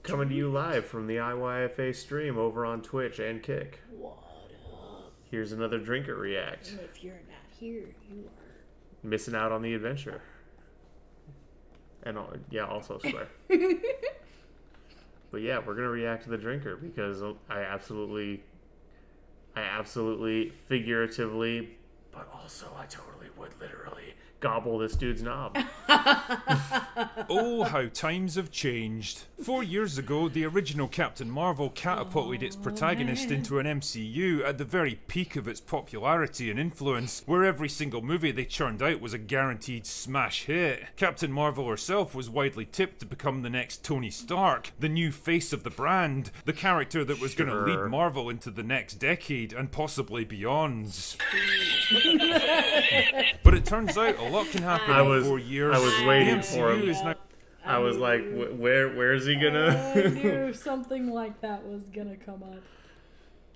Coming to you live from the IYFA stream over on Twitch and Kick. What up? Here's another Drinker React. And if you're not here, you are missing out on the adventure. And yeah, also swear. But yeah, we're gonna react to the Drinker because I absolutely, figuratively, but also I totally would literally gobble this dude's knob. Oh, how times have changed. 4 years ago, the original Captain Marvel catapulted its protagonist into an MCU at the very peak of its popularity and influence, where every single movie they churned out was a guaranteed smash hit. Captain Marvel herself was widely tipped to become the next Tony Stark, the new face of the brand, the character that was going to lead Marvel into the next decade and possibly beyond. But it turns out a lot can happen in 4 years. I was waiting for him. Is now I was like, where's he gonna? I knew something like that was gonna come up.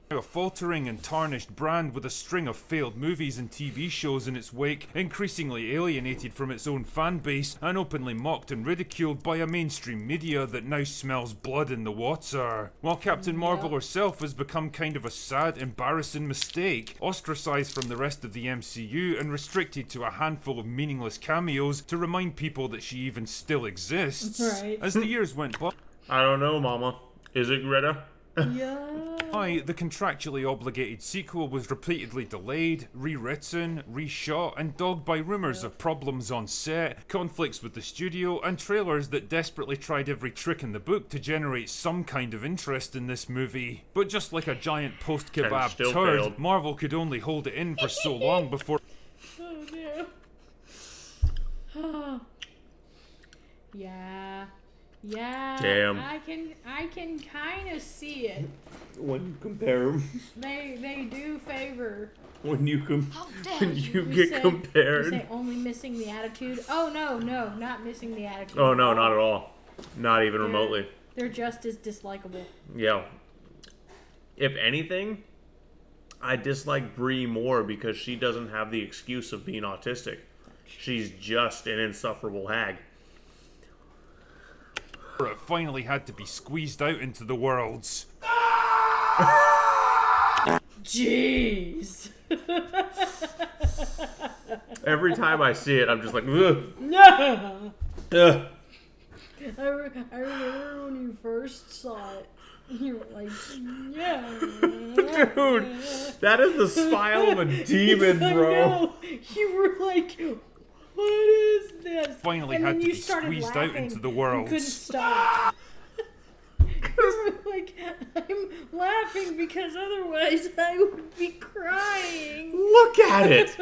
a faltering and tarnished brand with a string of failed movies and TV shows in its wake, increasingly alienated from its own fan base and openly mocked and ridiculed by a mainstream media that now smells blood in the water. While Captain Marvel herself has become kind of a sad, embarrassing mistake, ostracized from the rest of the MCU and restricted to a handful of meaningless cameos to remind people that she even still exists. Right. As the years went by, I don't know, Mama. Is it Greta? Yeah. the contractually obligated sequel was repeatedly delayed, rewritten, reshot, and dogged by rumours of problems on set, conflicts with the studio, and trailers that desperately tried every trick in the book to generate some kind of interest in this movie. But just like a giant post-kebab turd, failed. Marvel could only hold it in for so long before... Oh no. Yeah. Yeah. Damn. I can kind of see it. When you compare them. They do favor. When you You get say- compared. You say only missing the attitude. Oh no, not missing the attitude. Oh no, not at all. Not even remotely. They're just as dislikable. Yeah. If anything, I dislike Brie more because she doesn't have the excuse of being autistic. She's just an insufferable hag. it finally had to be squeezed out into the worlds. Jeez. Every time I see it, I'm just like, ugh. No. Ugh. I remember when you first saw it. You were like, yeah. Dude, that is the smile of a demon, I bro. know. You were like, what is this? Finally and had then to you be started squeezed out laughing. into the You worlds. couldn't stop. You were like, I'm laughing because otherwise I would be crying. Look at it.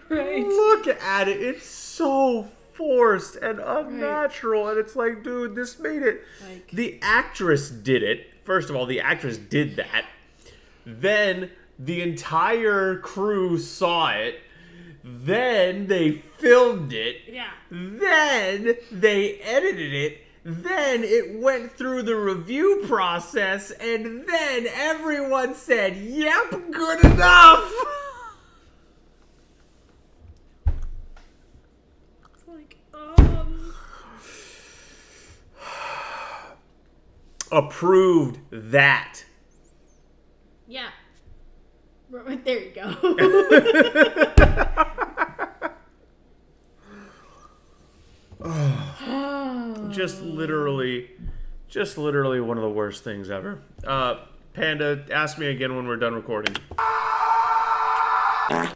Right. Look at it. It's so forced and unnatural. And it's like, dude, this made it. Like, The actress did it. First of all, the actress did that. Then the entire crew saw it. Then they filmed it. yeah. Then they edited it. Then it went through the review process. And then everyone said, yep, good enough. It's like, Approved that. yeah. Right, there you go. Just literally one of the worst things ever. Panda, ask me again when we're done recording.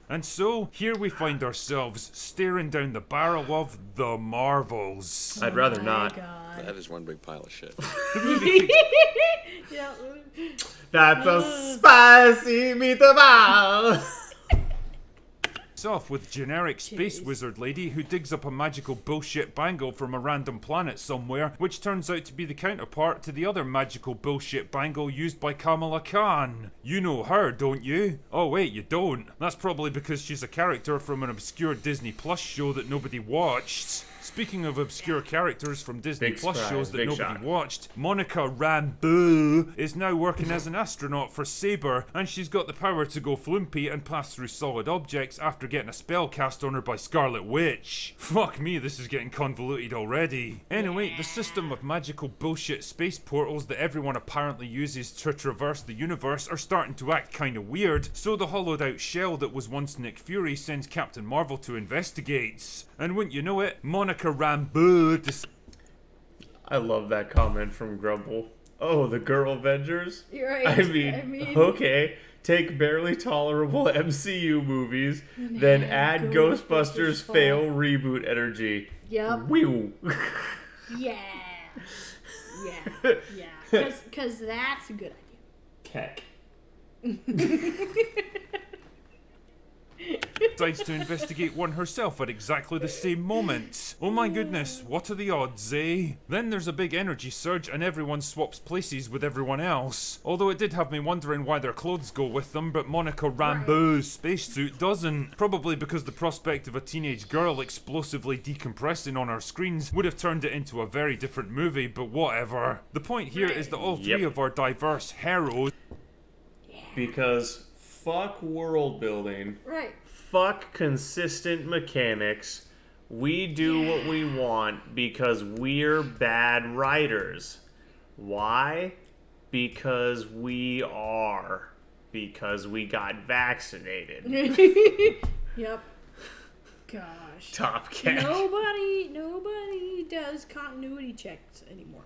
And so, here we find ourselves staring down the barrel of The Marvels. I'd rather My not. God. That is one big pile of shit. The movie kicks Yeah. That's a spicy meatball. off with generic space wizard lady who digs up a magical bullshit bangle from a random planet somewhere, which turns out to be the counterpart to the other magical bullshit bangle used by Kamala Khan. You know her, don't you? Oh wait, you don't. That's probably because she's a character from an obscure Disney Plus show that nobody watched. Speaking of obscure characters from Disney Big Plus surprise, shows that big nobody shock. watched, Monica Rambeau is now working as an astronaut for Saber, and she's got the power to go flumpy and pass through solid objects after getting a spell cast on her by Scarlet Witch. Fuck me, this is getting convoluted already. Anyway, the system of magical bullshit space portals that everyone apparently uses to traverse the universe are starting to act kinda weird, so the hollowed out shell that was once Nick Fury sends Captain Marvel to investigate. And wouldn't you know it, Monica Rambeau I love that comment from Grumble. Oh, the girl Avengers? You're right. I mean, okay. Take barely tolerable MCU movies, And then add Ghostbusters Ghostbusters fail reboot energy. Yep. Whew. Yeah. Yeah. Yeah. Because that's a good Keck. decides to investigate one herself at exactly the same moment. Oh my goodness, what are the odds, eh? Then there's a big energy surge and everyone swaps places with everyone else. Although it did have me wondering why their clothes go with them, but Monica Rambeau's spacesuit doesn't. Probably because the prospect of a teenage girl explosively decompressing on our screens would have turned it into a very different movie, but whatever. The point here is that all three of our diverse heroes Because fuck world building. Right. Fuck consistent mechanics. We do what we want because we're bad writers. Why? Because we are. Because we got vaccinated. Yep. Gosh. Top cash. Nobody does continuity checks anymore.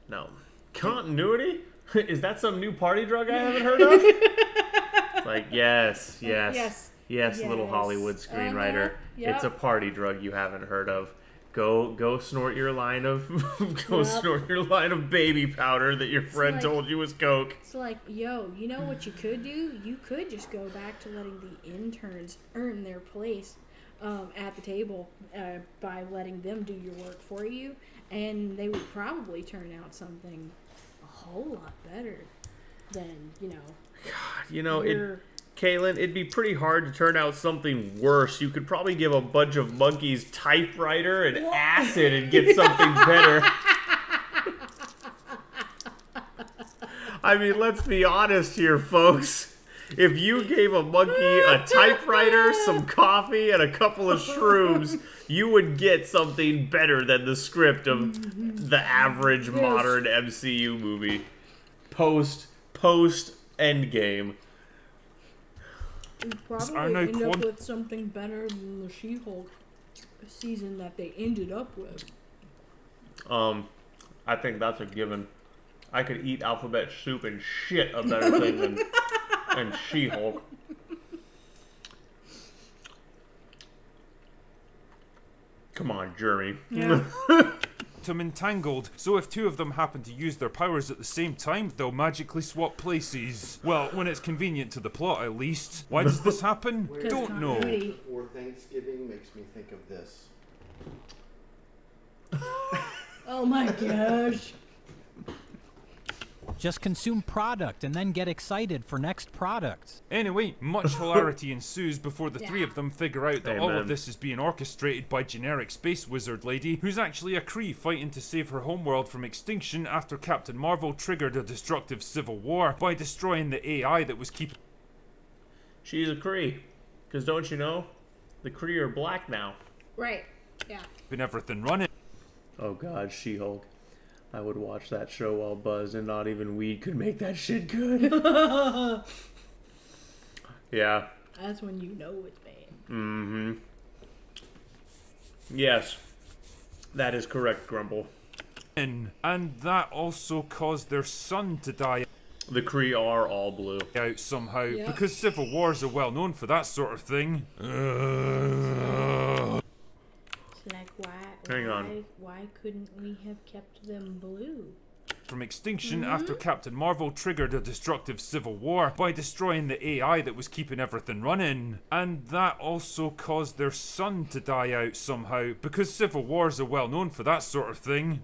No. Continuity? Is that some new party drug I haven't heard of? Like, yes, little Hollywood screenwriter. Yep. It's a party drug you haven't heard of. Go snort your line of snort your line of baby powder that your friend told you was coke. It's like, yo, you know what you could do? You could just go back to letting the interns earn their place at the table by letting them do your work for you, and they would probably turn out something a whole lot better than, Caitlin, it'd be pretty hard to turn out something worse. You could probably give a bunch of monkeys typewriter and acid and get something better. I mean, let's be honest here, folks. If you gave a monkey a typewriter, some coffee, and a couple of shrooms, you would get something better than the script of the average modern MCU movie. Post Endgame. We'd probably end up with something better than the She-Hulk season that they ended up with. I think that's a given. I could eat alphabet soup and shit a better thing than She-Hulk. Come on, Jeremy. Yeah. entangled, so if two of them happen to use their powers at the same time, they'll magically swap places. Well, when it's convenient to the plot, at least. Why does this happen? Don't know. Before Thanksgiving makes me think of this. Oh my gosh. Just consume product and then get excited for next product. Anyway, much hilarity ensues before the three of them figure out that all of this is being orchestrated by generic space wizard lady, who's actually a Kree fighting to save her homeworld from extinction after Captain Marvel triggered a destructive civil war by destroying the AI that was keeping... She's a Kree. Because don't you know, the Kree are black now. Right, yeah. Everything running. Oh god, She-Hulk. I would watch that show while buzzed, and not even weed could make that shit good. Yeah. That's when you know it's bad. Mm-hmm. Yes. That is correct, Grumble. And that also caused their son to die The Kree are all blue. out somehow, because civil wars are well known for that sort of thing. It's like, Hang on. why couldn't we have kept them blue? from extinction after Captain Marvel triggered a destructive civil war by destroying the AI that was keeping everything running. And that also caused their son to die out somehow, because civil wars are well known for that sort of thing.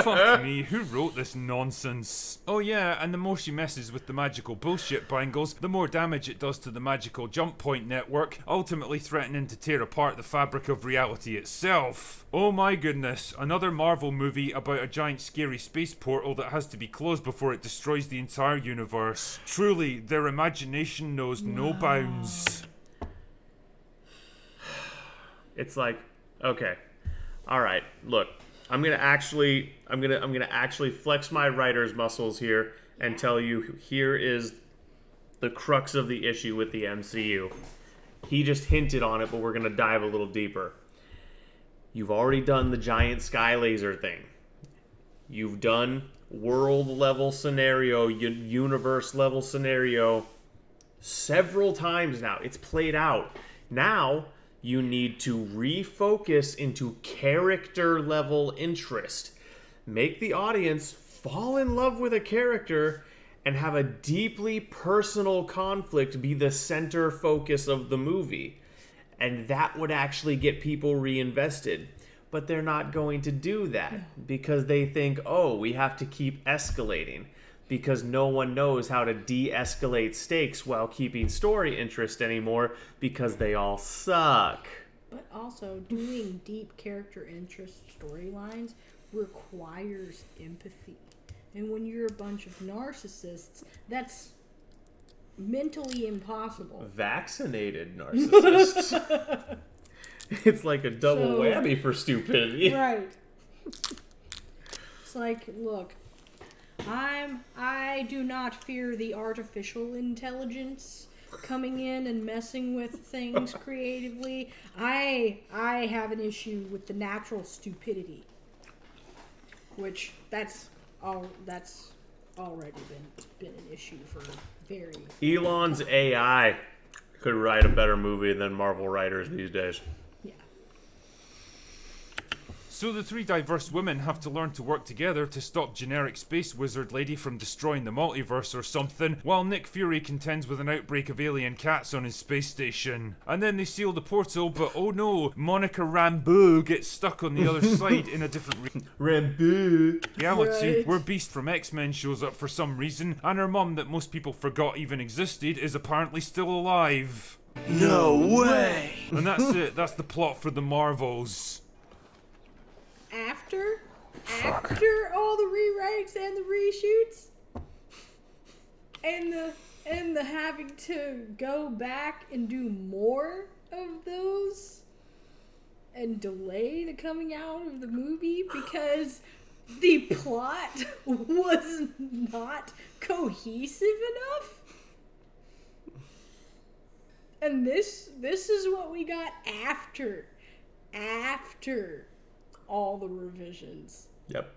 Fuck me, who wrote this nonsense? Oh yeah, and the more she messes with the magical bullshit bangles, the more damage it does to the magical jump point network, ultimately threatening to tear apart the fabric of reality itself. Oh my goodness, another Marvel movie about a giant scary space portal that has to be closed before it destroys the entire universe. Truly, their imagination knows no bounds. It's like, okay, all right, look, I'm gonna actually flex my writer's muscles here and tell you here is the crux of the issue with the MCU. He just hinted on it, but we're gonna dive a little deeper. You've already done the giant sky laser thing. You've done world level scenario, universe level scenario several times now. It's played out. Now you need to refocus into character level interest. Make the audience fall in love with a character and have a deeply personal conflict be the center focus of the movie. And that would actually get people reinvested. But they're not going to do that because they think, oh, we have to keep escalating because no one knows how to de-escalate stakes while keeping story interest anymore because they all suck. But also, doing deep character interest storylines requires empathy. And when you're a bunch of narcissists, that's mentally impossible. Vaccinated narcissists. It's like a double whammy for stupidity. Right. It's like, look, I do not fear the artificial intelligence coming in and messing with things creatively. I have an issue with the natural stupidity, which that's already been an issue for very. Elon's AI could write a better movie than Marvel writers these days. So the three diverse women have to learn to work together to stop generic space wizard lady from destroying the multiverse or something, while Nick Fury contends with an outbreak of alien cats on his space station. And then they seal the portal, but oh no, Monica Rambeau gets stuck on the other side in a different Rambeau reality, Right. where Beast from X-Men shows up for some reason, and her mum that most people forgot even existed is apparently still alive. No way! And that's it, that's the plot for the Marvels. After all the rewrites and the reshoots and the having to go back and do more of those and delay the coming out of the movie because the plot was not cohesive enough. And this is what we got after all the revisions. Yep.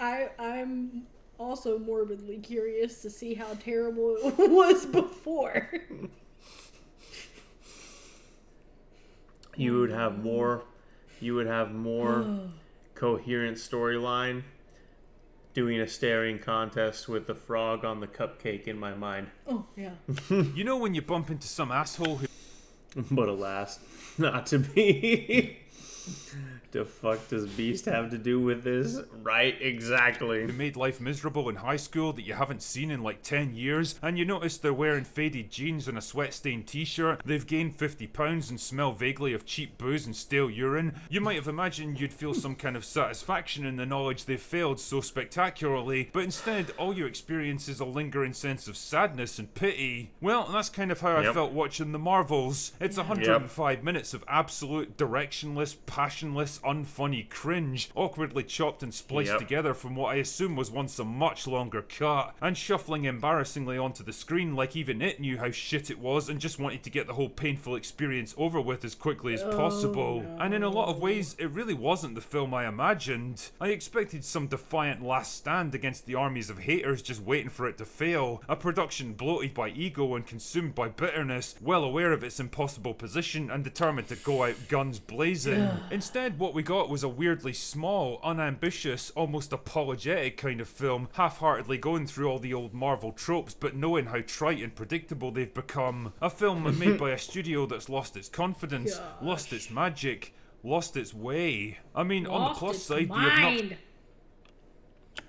I'm also morbidly curious to see how terrible it was before. You would have more coherent storyline doing a staring contest with the frog on the cupcake in my mind. Oh, yeah. You know when you bump into some asshole who But alas, not to be. The fuck does Beast have to do with this? Right, exactly. made life miserable in high school that you haven't seen in like 10 years, and you notice they're wearing faded jeans and a sweat-stained t-shirt, they've gained 50 pounds and smell vaguely of cheap booze and stale urine, you might have imagined you'd feel some kind of satisfaction in the knowledge they've failed so spectacularly, but instead all you experience is a lingering sense of sadness and pity. Well, that's kind of how I felt watching the Marvels. It's 105 minutes of absolute directionless, passionless, unfunny cringe, awkwardly chopped and spliced together from what I assume was once a much longer cut, and shuffling embarrassingly onto the screen like even it knew how shit it was and just wanted to get the whole painful experience over with as quickly as possible. And in a lot of ways, it really wasn't the film I imagined. I expected some defiant last stand against the armies of haters just waiting for it to fail, a production bloated by ego and consumed by bitterness, well aware of its impossible position and determined to go out guns blazing. Instead, what we got was a weirdly small, unambitious, almost apologetic kind of film, half-heartedly going through all the old Marvel tropes but knowing how trite and predictable they've become. A film made by a studio that's lost its confidence, lost its magic, lost its way. I mean, on the plus side, the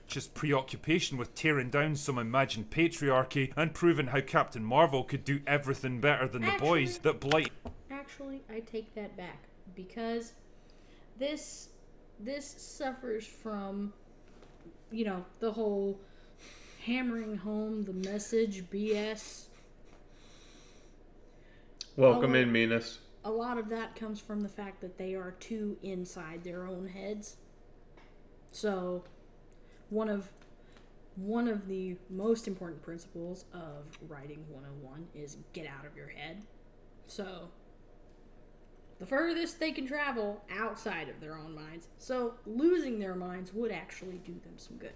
obnoxious preoccupation with tearing down some imagined patriarchy and proving how Captain Marvel could do everything better than the boys that blight. Actually, I take that back, because this suffers from, you know, the whole hammering home the message BS. Welcome in, Minas. A lot of that comes from the fact that they are too inside their own heads. So, one of the most important principles of writing 101 is get out of your head. So, the furthest they can travel outside of their own minds. So, losing their minds would actually do them some good.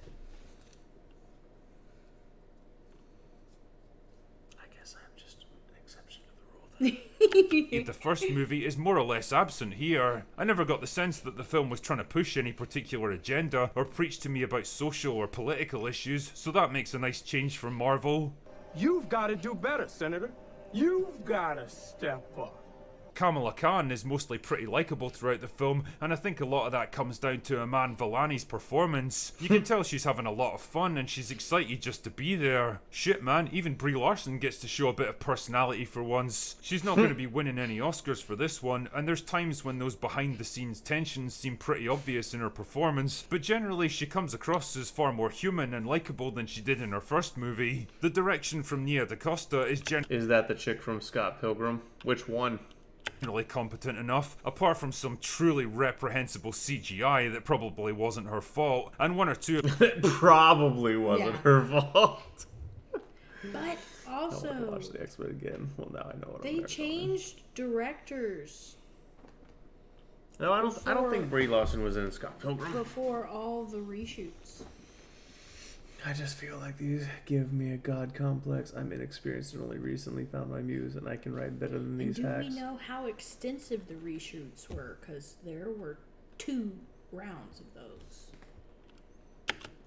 I guess I'm just an exception to the rule then. The first movie is more or less absent here. I never got the sense that the film was trying to push any particular agenda or preach to me about social or political issues, so that makes a nice change from Marvel. You've got to do better, Senator. You've got to step up. Kamala Khan is mostly pretty likeable throughout the film, and I think a lot of that comes down to Iman Vellani's performance. You can tell she's having a lot of fun and she's excited just to be there. Shit man, even Brie Larson gets to show a bit of personality for once. She's not going to be winning any Oscars for this one, and there's times when those behind the scenes tensions seem pretty obvious in her performance, but generally she comes across as far more human and likeable than she did in her first movie. The direction from Nia DaCosta is Is that the chick from Scott Pilgrim? Which one? Generally competent enough, apart from some truly reprehensible CGI that probably wasn't her fault, and one or two It probably wasn't her fault. But I want to also, watch the X-Men again. Well, now I know what they changed directors No, I don't think Brie Larson was in Scott Pilgrim. before all the reshoots. I just feel like these give me a god complex. I'm inexperienced and only recently found my muse, and I can write better than these And do hacks. we know how extensive the reshoots were? Because there were 2 rounds of those.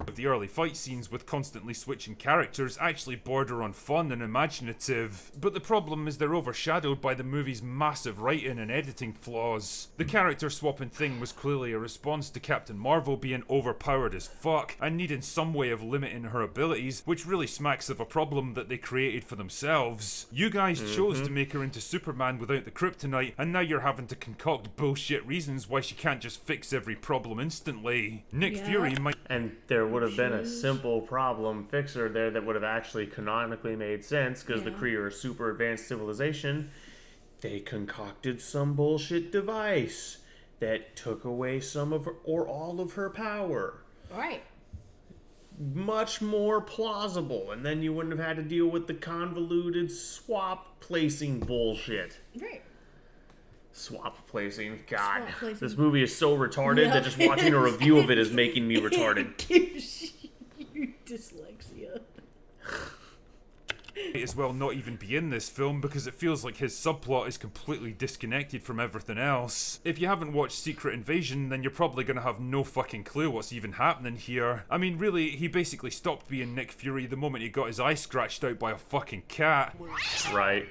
of the early fight scenes with constantly switching characters actually border on fun and imaginative, but the problem is they're overshadowed by the movie's massive writing and editing flaws. The character swapping thing was clearly a response to Captain Marvel being overpowered as fuck and needing some way of limiting her abilities, which really smacks of a problem that they created for themselves. You guys chose to make her into Superman without the kryptonite, and now you're having to concoct bullshit reasons why she can't just fix every problem instantly. Nick Fury might— And there would have been a simple problem fixer there that would have actually canonically made sense, because the Kree are a super advanced civilization. They concocted some bullshit device that took away some of her, or all of her power. Right. Much more plausible, and then you wouldn't have had to deal with the convoluted swap placing bullshit. Right. Swap placing. God, Swap placing. this movie is so retarded that just watching a review of it is making me retarded. You dyslexia. might as well not even be in this film because it feels like his subplot is completely disconnected from everything else. If you haven't watched Secret Invasion, then you're probably gonna have no fucking clue what's even happening here. I mean, really, he basically stopped being Nick Fury the moment he got his eye scratched out by a fucking cat. Right.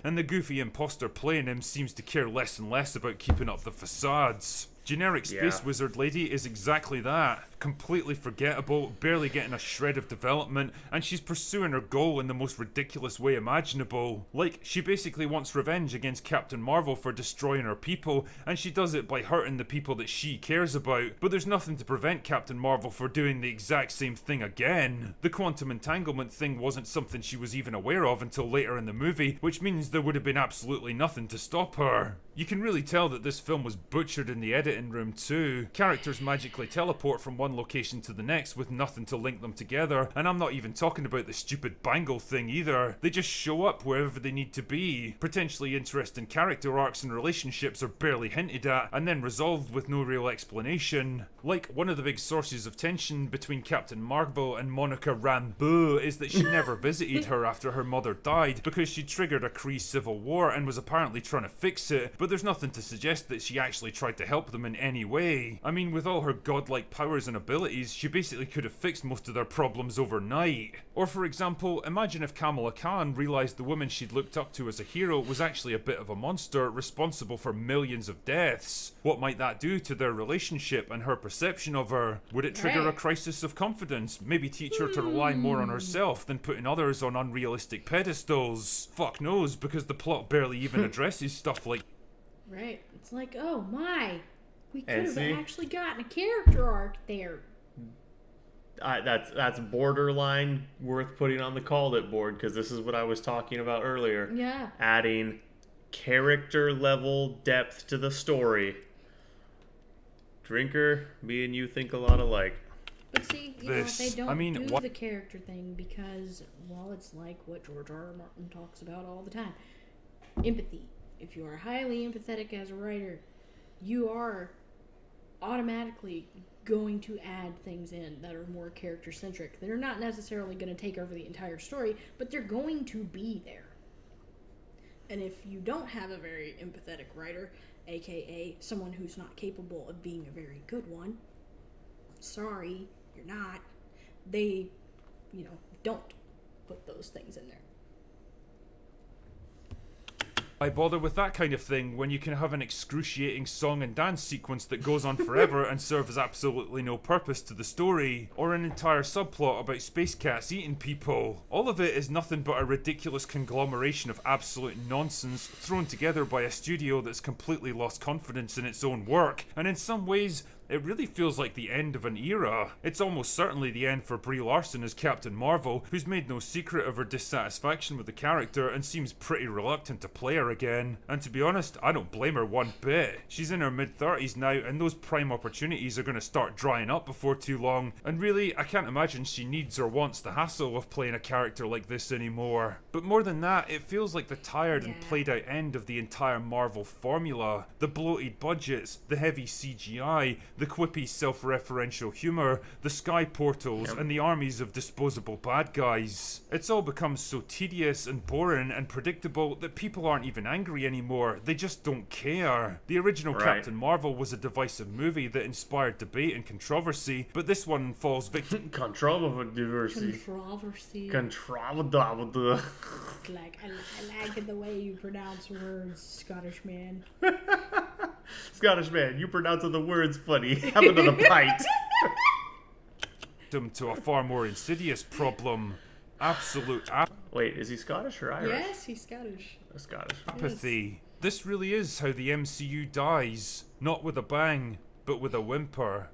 And the goofy imposter playing him seems to care less and less about keeping up the facades. Generic space wizard lady is exactly that. Completely forgettable, barely getting a shred of development, and she's pursuing her goal in the most ridiculous way imaginable. Like, she basically wants revenge against Captain Marvel for destroying her people, and she does it by hurting the people that she cares about, but there's nothing to prevent Captain Marvel for doing the exact same thing again. The quantum entanglement thing wasn't something she was even aware of until later in the movie, which means there would have been absolutely nothing to stop her. You can really tell that this film was butchered in the editing in room 2. Characters magically teleport from one location to the next with nothing to link them together, and I'm not even talking about the stupid bangle thing either. They just show up wherever they need to be. Potentially interesting character arcs and relationships are barely hinted at, and then resolved with no real explanation. Like, one of the big sources of tension between Captain Marvel and Monica Rambeau is that she never visited her after her mother died, because she triggered a Kree civil war and was apparently trying to fix it, but there's nothing to suggest that she actually tried to help them in any way. I mean, with all her godlike powers and abilities, she basically could have fixed most of their problems overnight. Or for example, imagine if Kamala Khan realised the woman she'd looked up to as a hero was actually a bit of a monster responsible for millions of deaths. What might that do to their relationship and her perception of her? Would it trigger a crisis of confidence? Maybe teach her to rely more on herself than putting others on unrealistic pedestals? Fuck knows, because the plot barely even addresses stuff like... Right. It's like, oh my, we could And have see? actually gotten a character arc there. That's borderline worth putting on the called it board, because this is what I was talking about earlier. Yeah. Adding character level depth to the story. Drinker, me and you think a lot alike. But see, you know, they don't do what? the character thing because, well, it's like what George R.R. Martin talks about all the time. Empathy. If you are highly empathetic as a writer, you are automatically going to add things in that are more character-centric. They're not necessarily going to take over the entire story, but they're going to be there. And if you don't have a very empathetic writer, aka someone who's not capable of being a very good one, sorry, you're not. They, you know, don't put those things in there. I bother with that kind of thing when you can have an excruciating song and dance sequence that goes on forever and serves absolutely no purpose to the story, or an entire subplot about space cats eating people. All of it is nothing but a ridiculous conglomeration of absolute nonsense thrown together by a studio that's completely lost confidence in its own work, and in some ways, it really feels like the end of an era. It's almost certainly the end for Brie Larson as Captain Marvel, who's made no secret of her dissatisfaction with the character and seems pretty reluctant to play her again. And to be honest, I don't blame her one bit. She's in her mid-30s now, and those prime opportunities are going to start drying up before too long. And really, I can't imagine she needs or wants the hassle of playing a character like this anymore. But more than that, it feels like the tired and played out end of the entire Marvel formula. The bloated budgets, the heavy CGI, the quippy self-referential humour, the sky portals, and the armies of disposable bad guys. It's all become so tedious and boring and predictable that people aren't even angry anymore. They just don't care. The original Captain Marvel was a divisive movie that inspired debate and controversy, but this one falls victim... Controversy. Like, I like the way you pronounce words, Scottish man. Scottish man, you pronouncing the words funny. Have another pint. to a far more insidious problem. Wait, is he Scottish or Irish? Yes, he's Scottish. Scottish. Apathy. This really is how the MCU dies. Not with a bang, but with a whimper.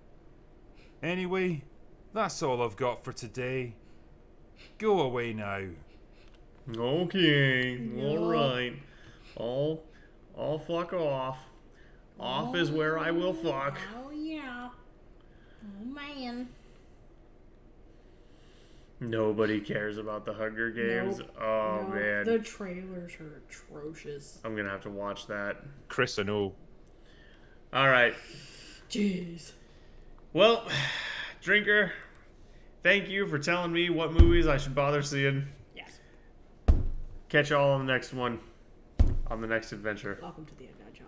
Anyway, that's all I've got for today. Go away now. Okay, alright. I'll fuck off. Off is where I will fuck. Oh, yeah. Oh, man. Nobody cares about the Hunger Games. Nope. Oh, No, man. the trailers are atrocious. I'm gonna have to watch that. Chris, I know. Alright. Jeez. Well, Drinker, thank you for telling me what movies I should bother seeing. Yes. Catch y'all on the next one. On the next adventure. Welcome to the Adventure.